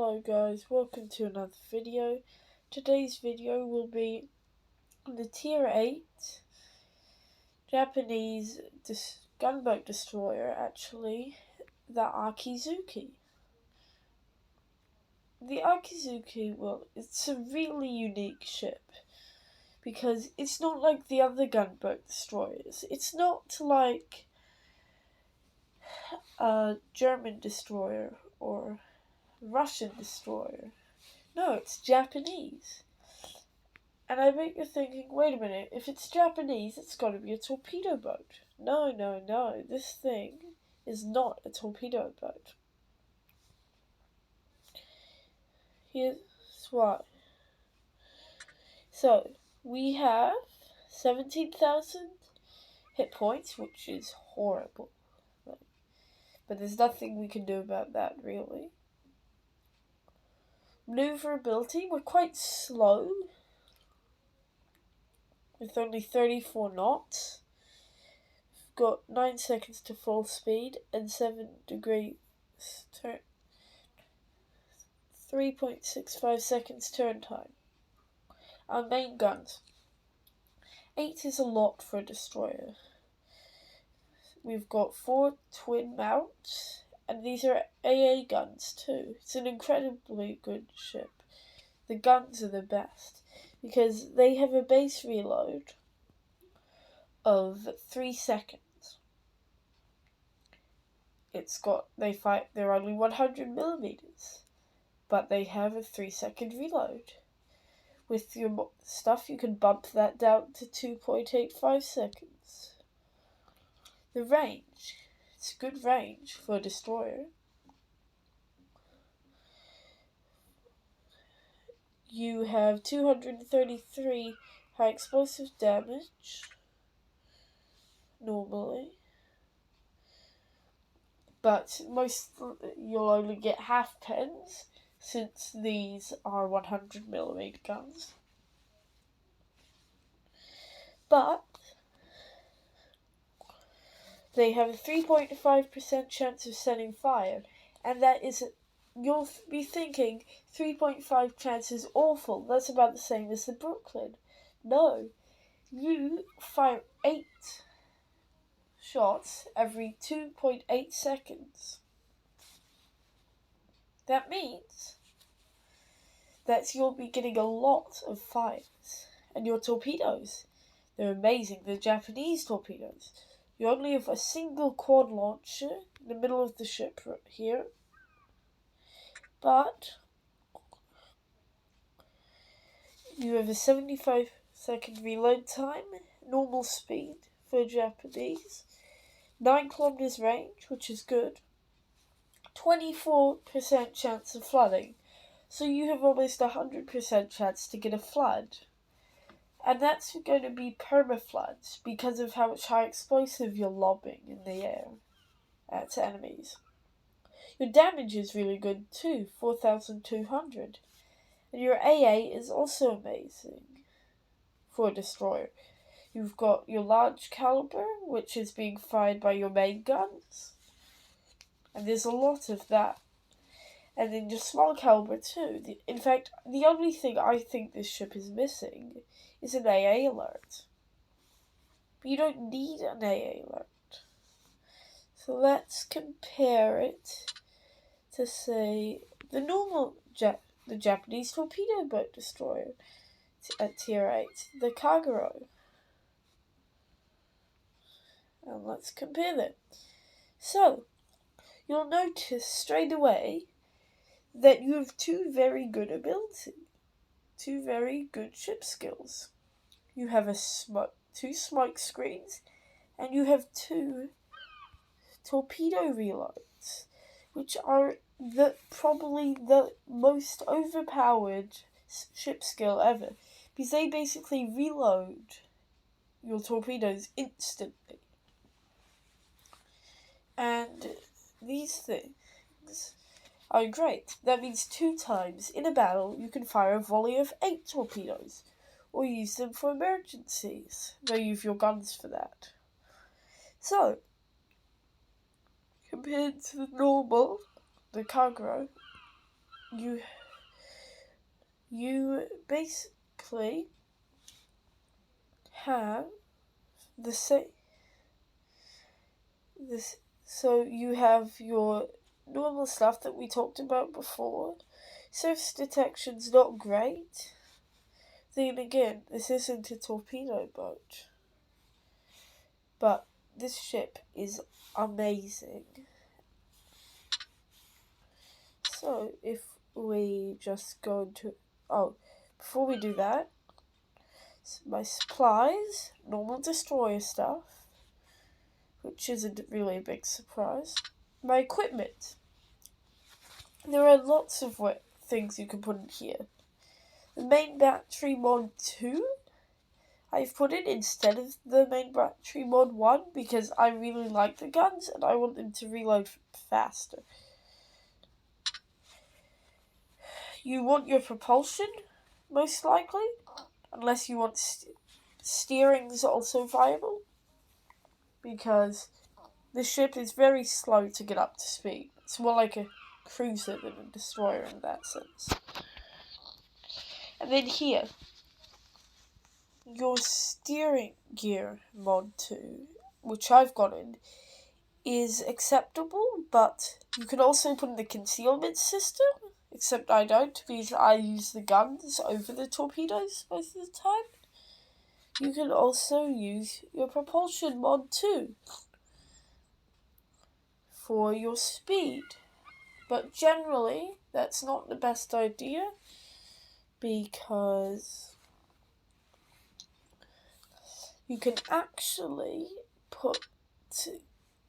Hello guys, welcome to another video. Today's video will be the Tier 8 Japanese gunboat destroyer, the Akizuki. The Akizuki, it's a really unique ship because it's not like the other gunboat destroyers. It's not like a German destroyer or Russian destroyer. No, it's Japanese. And I bet you're thinking, wait a minute, if it's Japanese, it's got to be a torpedo boat. No, this thing is not a torpedo boat. Here's why. So, we have 17,000 hit points, which is horrible. But there's nothing we can do about that, really. Maneuverability, we're quite slow, with only 34 knots. We've got 9 seconds to full speed and 7 degrees turn. 3.65 seconds turn time. Our main guns. 8 is a lot for a destroyer. We've got 4 twin mounts, and these are AA guns too. It's an incredibly good ship. The guns are the best because they have a base reload of 3 seconds. They're only 100 millimeters, but they have a 3-second reload. With your stuff, you can bump that down to 2.85 seconds. The range, it's a good range for a destroyer. You have 233 high explosive damage, normally. But you'll only get half pens, since these are 100mm guns. But they have a 3.5% chance of setting fire, and that is, you'll be thinking 3.5 chance is awful, that's about the same as the Brooklyn. No, you fire 8 shots every 2.8 seconds. That means that you'll be getting a lot of fires. And your torpedoes, they're amazing. The Japanese torpedoes. You only have a single quad launcher in the middle of the ship right here. But you have a 75-second reload time, normal speed for Japanese. 9 kilometers range, which is good. 24% chance of flooding. So you have almost 100% chance to get a flood. And that's going to be permafloods because of how much high explosive you're lobbing in the air at enemies. Your damage is really good too, 4,200. And your AA is also amazing for a destroyer. You've got your large caliber, which is being fired by your main guns. And there's a lot of that. And then your small caliber too. In fact, the only thing I think this ship is missing is an AA alert. But you don't need an AA alert. So let's compare it to, say, the Japanese torpedo boat destroyer at Tier 8, the Kagero. And let's compare them. So, you'll notice straight away that you have 2 very good ability. 2 very good ship skills. You have 2 smoke screens, and you have 2 torpedo reloads, which are probably the most overpowered ship skill ever, because they basically reload your torpedoes instantly. And these things are great. That means 2 times in a battle you can fire a volley of 8 torpedoes, or use them for emergencies. They use your guns for that. So, compared to the Kagero, you basically have the same this so you have your normal stuff that we talked about before. Surface detection's not great. Then again, this isn't a torpedo boat. But this ship is amazing. So if we just go into before we do that, my supplies, normal destroyer stuff, which isn't really a big surprise. My equipment. There are lots of things you can put in here. The main battery mod 2, I've put it instead of the main battery mod 1 because I really like the guns and I want them to reload faster. You want your propulsion, most likely, unless you want steering is also viable, because the ship is very slow to get up to speed. It's more like a cruiser than a destroyer in that sense. And then here, your steering gear mod 2, which I've gotten, is acceptable, but you can also put in the concealment system, except I don't, because I use the guns over the torpedoes most of the time. You can also use your propulsion mod 2 for your speed. But generally, that's not the best idea, because you can actually put,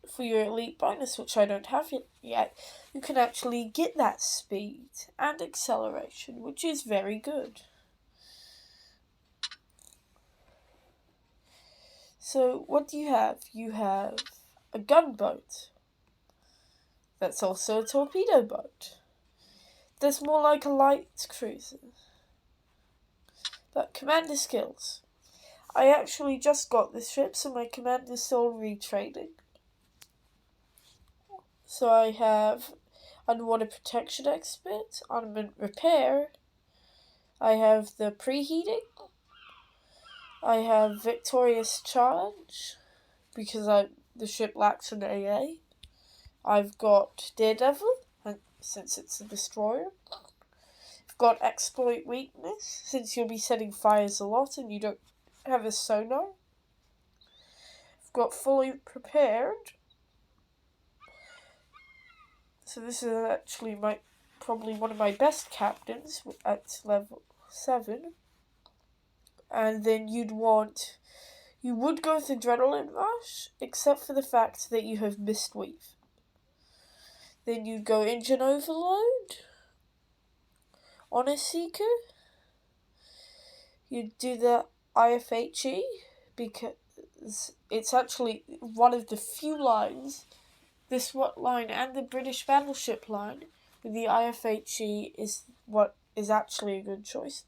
for your elite bonus, which I don't have yet, you can actually get that speed and acceleration, which is very good. So what do you have? You have a gunboat. That's also a torpedo boat. That's more like a light cruiser. But commander skills. I actually just got this ship, so my commander's still retraining. So I have underwater protection expert, armament repair. I have the preheating. I have victorious charge, because the ship lacks an AA. I've got daredevil, since it's a destroyer. I've got exploit weakness, since you'll be setting fires a lot and you don't have a sonar. I've got fully prepared. So this is actually probably one of my best captains at level 7. And then you would go with adrenaline rush, except for the fact that you have mistweave. Then you'd go engine overload, honor seeker. You'd do the IFHE, because it's actually one of the few lines, this line and the British battleship line, with the IFHE is what is actually a good choice.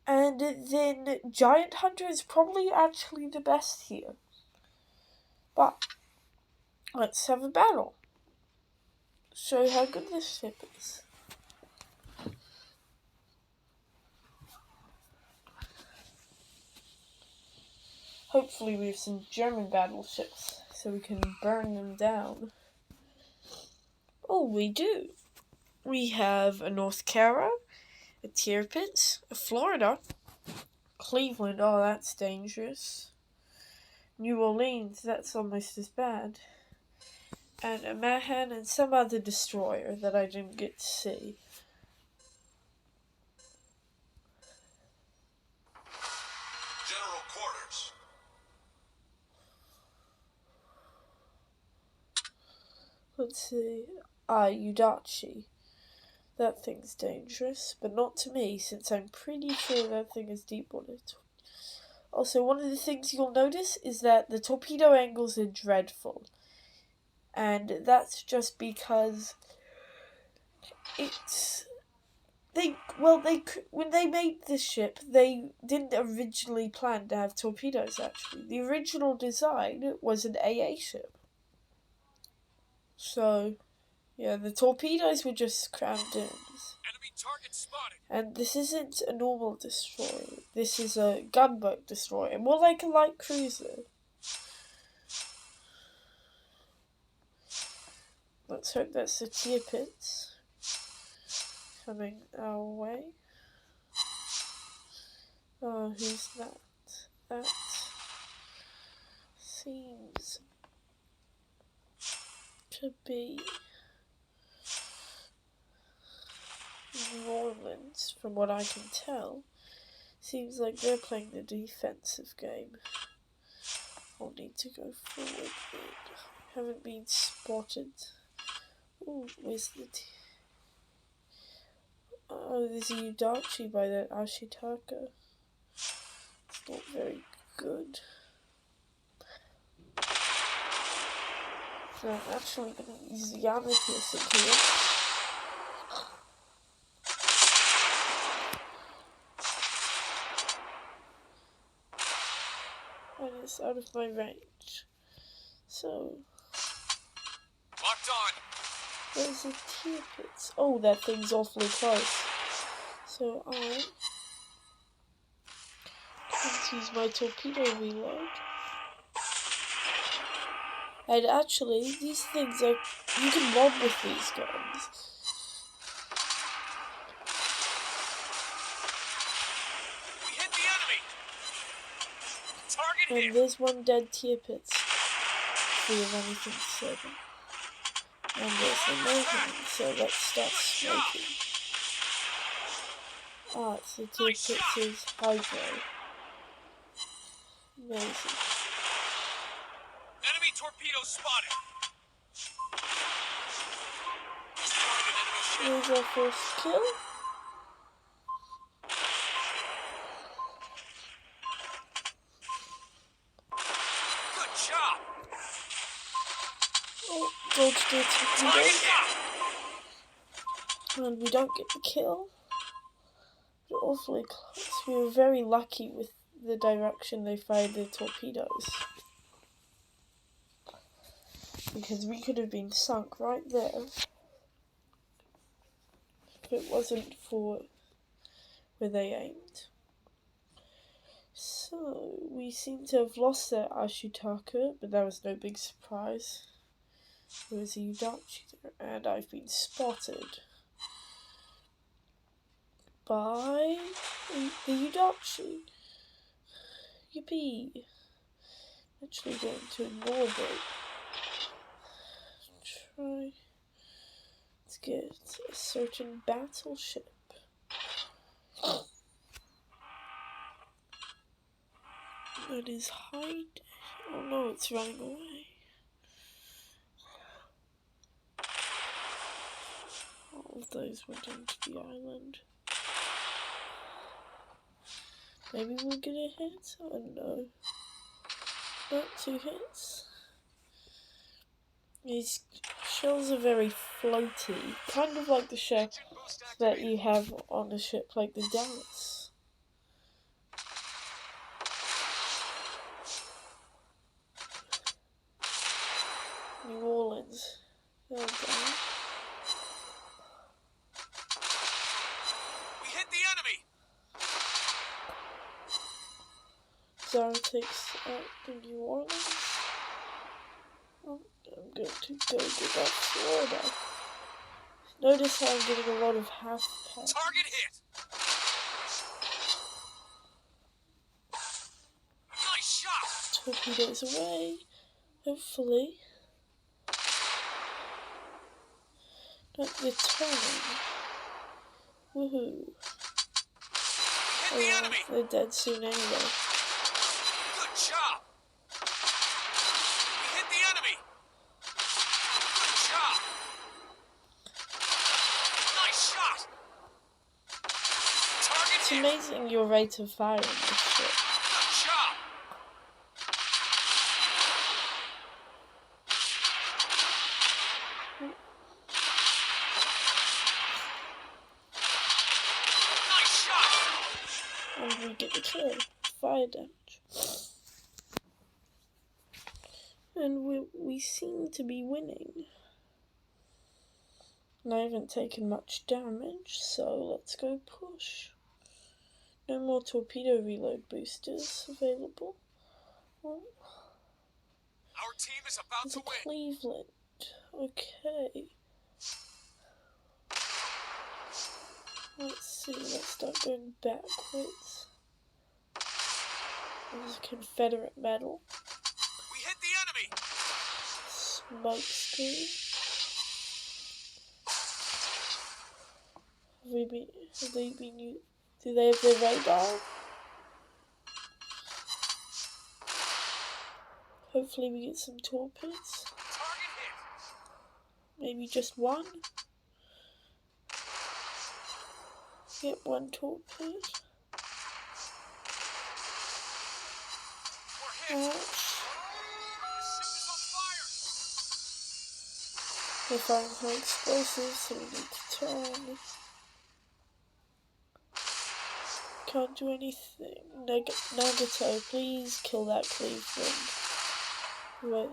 And then Giant Hunter is probably actually the best here. But let's have a battle. Show you how good this ship is. Hopefully we have some German battleships so we can burn them down. Oh, we do. We have a North Carolina, a Tirpitz, a Florida, Cleveland, oh that's dangerous. New Orleans, that's almost as bad. And a Mahan and some other destroyer that I didn't get to see. General quarters. Let's see. Udachi. That thing's dangerous, but not to me, since I'm pretty sure that thing is deep water. Also, one of the things you'll notice is that the torpedo angles are dreadful. And that's just because when they made this ship, they didn't originally plan to have torpedoes, actually. The original design was an AA ship. So, Yeah, the torpedoes were just crammed in. Enemy target spotted. And this isn't a normal destroyer. This is a gunboat destroyer, more like a light cruiser. Let's hope that's the tier pits coming our way. Oh, who's that? That seems to be New Orleans, from what I can tell. Seems like they're playing the defensive game. I'll need to go forward. Haven't been spotted. Ooh, where's the oh, there's a Udachi by that Ashitaka. It's not very good. So I'm actually going to use the armor piercing here. And it's out of my range. So Locked on. there's a tier pits. Oh, that thing's awfully close. So I can use my torpedo reload. And actually, these things are, you can lob with these guns. We hit the enemy. Target And hit. there's one dead tier pits. We have anything to say. And there's the mayhem, so let's start smoking. Ah, it's the tier pits' hydro. Amazing. Enemy torpedo spotted. Destroyed an enemy ship. Here's our first kill. Good job. Oh, dodged the torpedo. Target down. And we don't get the kill. We're awfully close. We were very lucky with the direction they fired their torpedoes. Because we could have been sunk right there if it wasn't for where they aimed. So, we seem to have lost that Ashitaka, but that was no big surprise. There was a Udachi there, and I've been spotted by the Udachi. Yippee! Actually going to ignore them. Try to get a certain battleship. That is hiding. Oh no, it's running away. All of those went into the island. Maybe we'll get a hit? Oh no. Not 2 hits. These shells are very floaty, kind of like the shell that you have on a ship like the Dallas. New Orleans. There we go. We hit the enemy. Zara takes out the New Orleans. Oh, I'm going to go get that Florida. Notice how I'm getting a lot of half packs. Target hit. Nice shot. Torpedoes away. Hopefully. Not the turn. Woohoo. Hit Oh, the well, enemy. they're dead soon anyway. Good job. We hit the enemy. Good job. Nice shot. Target It's hit. amazing your rate of fire in this ship. Good job. Nice shot. And we get the kill. Fire damage. And we seem to be winning. And I haven't taken much damage, so let's go push. No more torpedo reload boosters available. Oh, Our team is about there's to a win. Cleveland. Okay. Let's see, let's start going backwards. There's a Confederate medal. We hit the enemy. Smoke screen. Do they have their radar? Hopefully we get some torpedoes. Target hit. Maybe just one. Get one torpedo. We're hit. Ouch. The ship is on fire. They're firing high explosives, so we need to turn. Can't do anything. Nagato, please kill that Cleveland. Right.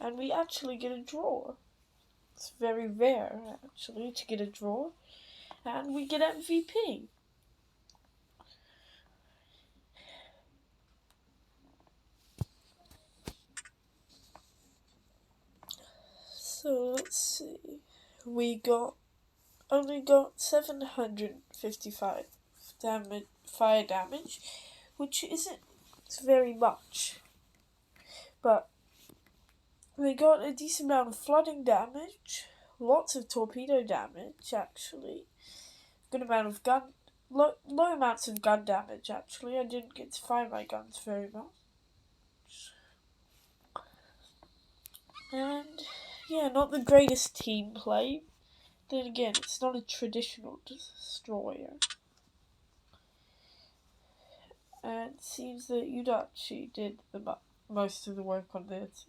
And we actually get a draw. It's very rare, actually, to get a draw. And we get MVP. So let's see. We only got 755 fire damage, which isn't very much. But we got a decent amount of flooding damage, lots of torpedo damage, actually. Good amount of low amounts of gun damage, actually. I didn't get to fire my guns very much. And, yeah, not the greatest team play. Then again, it's not a traditional destroyer. And it seems that Udachi did most of the work on this.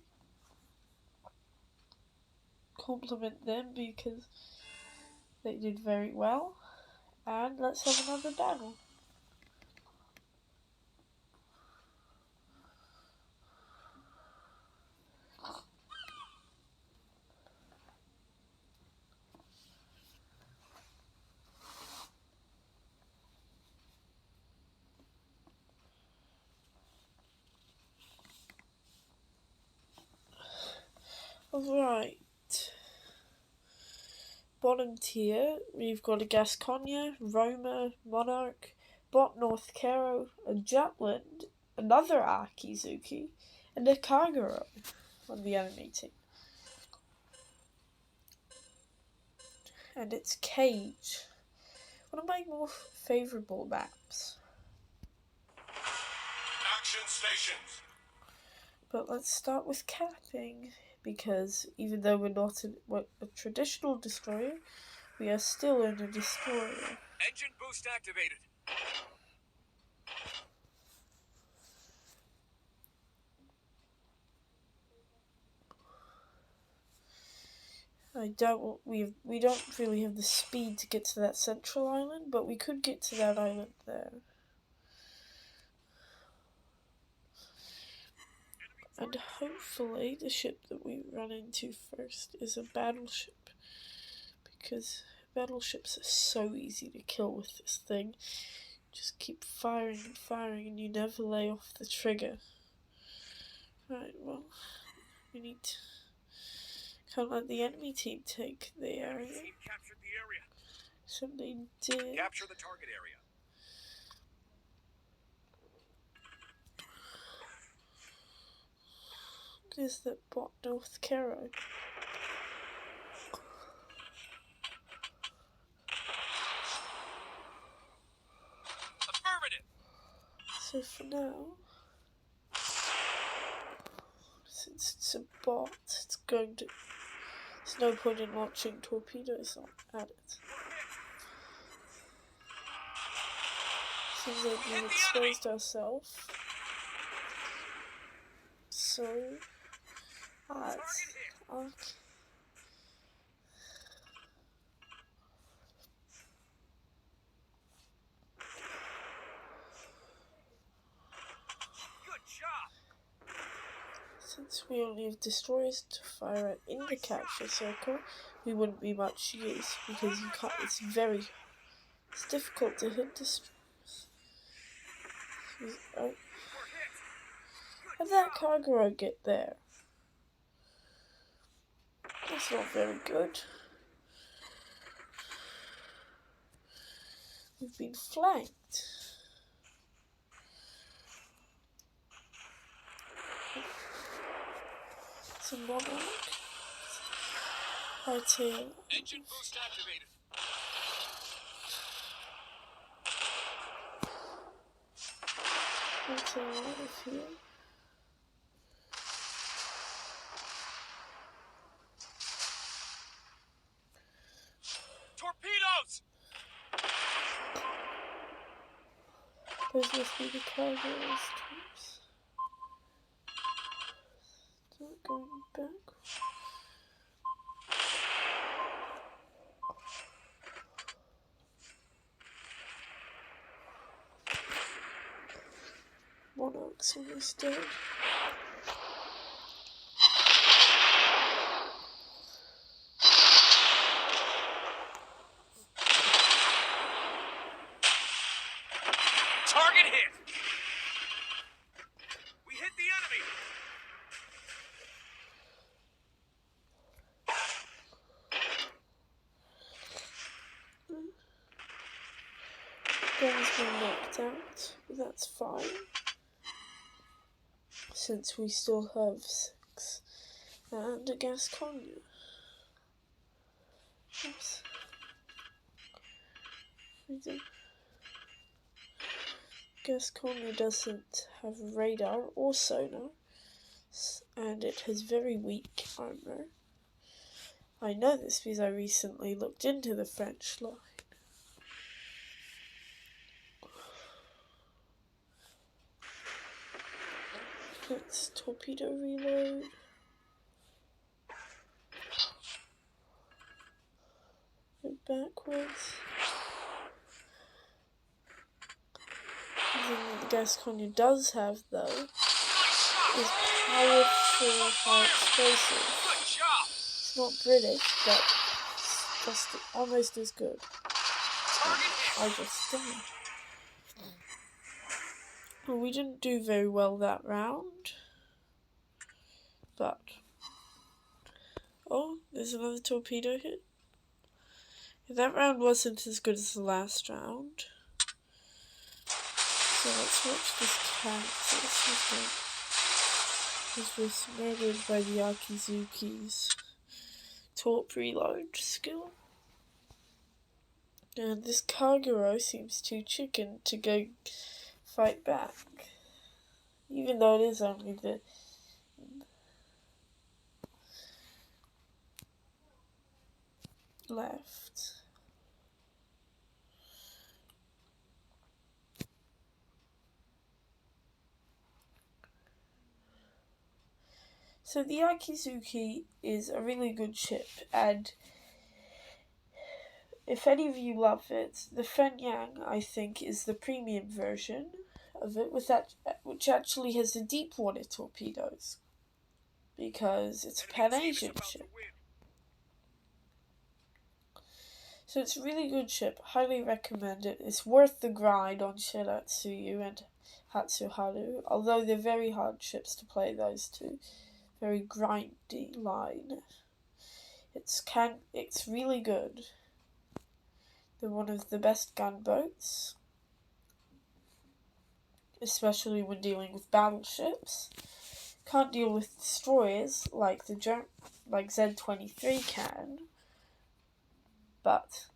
Compliment them because they did very well. And let's have another battle. Alright. Bottom tier, we've got a Gasconia, Roma, Monarch, Bot North Caro, a Jutland, another Akizuki, and a Kagero on the enemy team. And it's Cage, one of my more favourable maps. Action stations. But let's start with capping, because even though we're not a traditional destroyer, we are still in a destroyer. Engine boost activated. We don't really have the speed to get to that central island, but we could get to that island there. And hopefully the ship that we run into first is a battleship, because battleships are so easy to kill with this thing. Just keep firing and firing and you never lay off the trigger. Right, well, we need to... Can't let the enemy team take the area. Team captured the area. So they did. Capture the target area. There's that Bot North Caro. Affirmative. So for now, since it's a bot, there's no point in launching torpedoes at it. Seems like we've exposed ourselves. So, Since we only have destroyers to fire at in the capture circle, we wouldn't be much use because you can't. It's difficult to hit destroyers. Oh. How'd that cargo get there? That's not very good. We've been flanked. Some monarch. Hardtail. Engine boost activated. Hardtail out of here. Torpedoes! Those must be the cargo's troops. Start going back. Monarch's almost dead. Target hit! We hit the enemy! Gun's been knocked out, but that's fine. Since we still have 6 and a gas conduit. Oops. Gas conduit doesn't have radar or sonar, and it has very weak armor. I know this because I recently looked into the French line. Let's torpedo reload. Go backwards. The thing that the gas conduit does have, though, is powerful high explosive. Good job! It's not British, but it's just almost as good. Target hit! I just died. Well, we didn't do very well that round, but oh, there's another torpedo hit. That round wasn't as good as the last round. So let's watch this Kansas. This was murdered by the Akizuki's torp reload skill. And this Kaguro seems too chicken to go fight back. Even though it is only the left. So the Akizuki is a really good ship, and if any of you love it, the Fenyang, I think, is the premium version of it, which actually has the deep water torpedoes, because it's a Pan-Asian ship. So it's a really good ship, highly recommend it. It's worth the grind on Shiratsuyu and Hatsuharu, although they're very hard ships to play, those two. Very grindy line. It's really good. They're one of the best gunboats, especially when dealing with battleships. Can't deal with destroyers like Z-23 can, but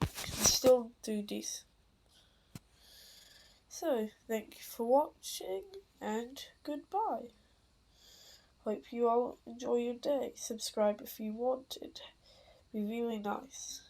can still do decent. So, thank you for watching, and goodbye. Hope you all enjoy your day. Subscribe if you want it. Be really nice.